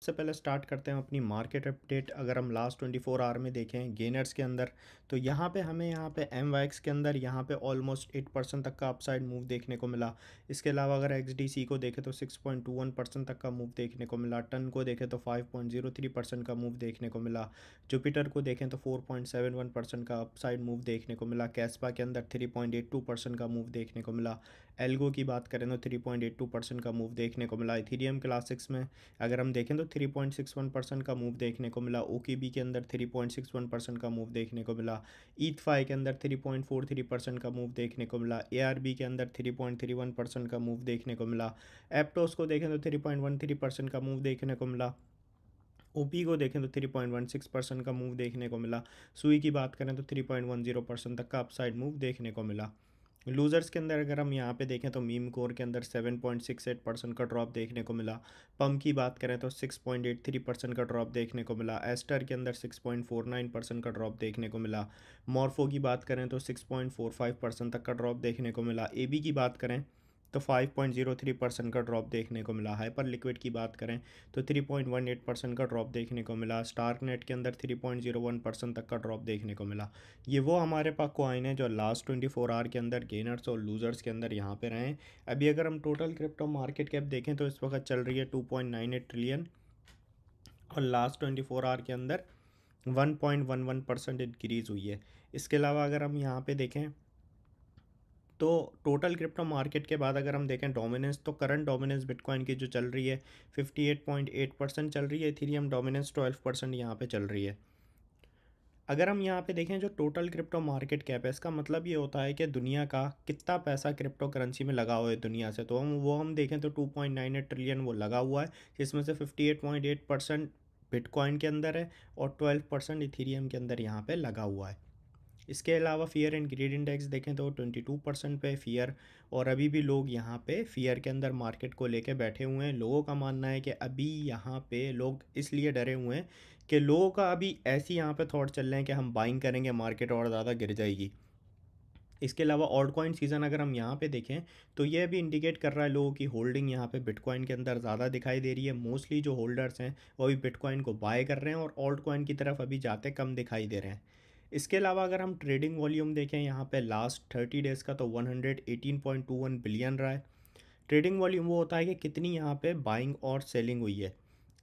सबसे पहले स्टार्ट करते हैं अपनी मार्केट अपडेट। अगर हम लास्ट 24 आवर में देखें गेनर्स के अंदर, तो यहाँ पे हमें यहाँ पे MYX के अंदर यहाँ पे ऑलमोस्ट 8% तक का अपसाइड मूव देखने को मिला। इसके अलावा अगर XDC को देखें तो 6.21% तक का मूव देखने को मिला। टन को देखें तो 5.03% का मूव देखने को मिला। जुपिटर को देखें तो 4.71% का अपसाइड मूव देखने को मिला। कैस्पा के अंदर 3.82% का मूव देखने को मिला। एल्गो की बात करें तो 3.82% का मूव देखने को मिला। इथीरियम क्लासिक्स में अगर हम देखें तो 3.61% का मूव देखने को मिला। ओकेबी के अंदर 3.61% का मूव देखने को मिला। ईथफाई के अंदर 3.43% का मूव देखने को मिला। ARB के अंदर 3.31% का मूव देखने को मिला। एप्टोस को देखें तो 3.13% का मूव देखने को मिला। ओपी को देखें तो 3.16% का मूव देखने को मिला। सुई की बात करें तो 3.10% तक का अपसाइड मूव देखने को मिला। लूज़र्स के अंदर अगर हम यहाँ पे देखें तो मीम कोर के अंदर 7.68% का ड्रॉप देखने को मिला। पम की बात करें तो 6.83% का ड्रॉप देखने को मिला। एस्टर के अंदर 6.49% का ड्रॉप देखने को मिला। मॉर्फो की बात करें तो 6.45% तक का ड्रॉप देखने को मिला। एबी की बात करें तो 5.03% का ड्रॉप देखने को मिला। हाइपर लिक्विड की बात करें तो 3.18% का ड्रॉप देखने को मिला। स्टार्क नेट के अंदर 3.01% तक का ड्रॉप देखने को मिला। ये वो हमारे पास कॉइन है जो लास्ट 24 आवर के अंदर गेनर्स और लूज़र्स के अंदर यहाँ पे रहे हैं। अभी अगर हम टोटल क्रिप्टो मार्केट कैप देखें तो इस वक्त चल रही है 2.98 ट्रिलियन, और लास्ट 24 आवर के अंदर 1.11% इंक्रीज़ हुई है। इसके अलावा अगर हम यहाँ पे देखें तो टोटल क्रिप्टो मार्केट के बाद अगर हम देखें डोमिनेंस, तो करंट डोमिनेंस बिटकॉइन की जो चल रही है 58.8% चल रही है। इथीरियम डोमिनेंस 12% यहाँ पे चल रही है। अगर हम यहाँ पे देखें जो टोटल क्रिप्टो मार्केट कैप है, इसका मतलब ये होता है कि दुनिया का कितना पैसा क्रिप्टो करेंसी में लगा हुआ है दुनिया से, तो हम देखें तो 2.98 ट्रिलियन वो लगा हुआ है, जिसमें से 58.8% बिटकॉइन के अंदर है और 12% इथीरियम के अंदर यहाँ पे लगा हुआ है। इसके अलावा फियर एंड ग्रीड इंडेक्स देखें तो 22% पे फियर, और अभी भी लोग यहाँ पे फियर के अंदर मार्केट को लेके बैठे हुए हैं। लोगों का मानना है कि अभी यहाँ पे लोग इसलिए डरे हुए हैं कि लोगों का अभी ऐसी यहाँ पे थॉट चल रहे हैं कि हम बाइंग करेंगे, मार्केट और ज़्यादा गिर जाएगी। इसके अलावा ऑल्ट कॉइन सीज़न अगर हम यहाँ पे देखें तो ये भी इंडिकेट कर रहा है लोगों की होल्डिंग यहाँ पे बिटकॉइन के अंदर ज़्यादा दिखाई दे रही है। मोस्टली जो होल्डर्स हैं वो अभी बिटकॉइन को बाय कर रहे हैं और ऑल्ट कॉइन की तरफ अभी जाते कम दिखाई दे रहे हैं। इसके अलावा अगर हम ट्रेडिंग वॉल्यूम देखें यहाँ पे लास्ट 30 डेज़ का, तो 118.21 बिलियन रहा है। ट्रेडिंग वॉल्यूम वो होता है कि कितनी यहाँ पे बाइंग और सेलिंग हुई है।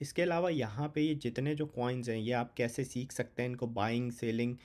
इसके अलावा यहाँ पे ये जितने जो कॉइन्स हैं ये आप कैसे सीख सकते हैं इनको बाइंग सेलिंग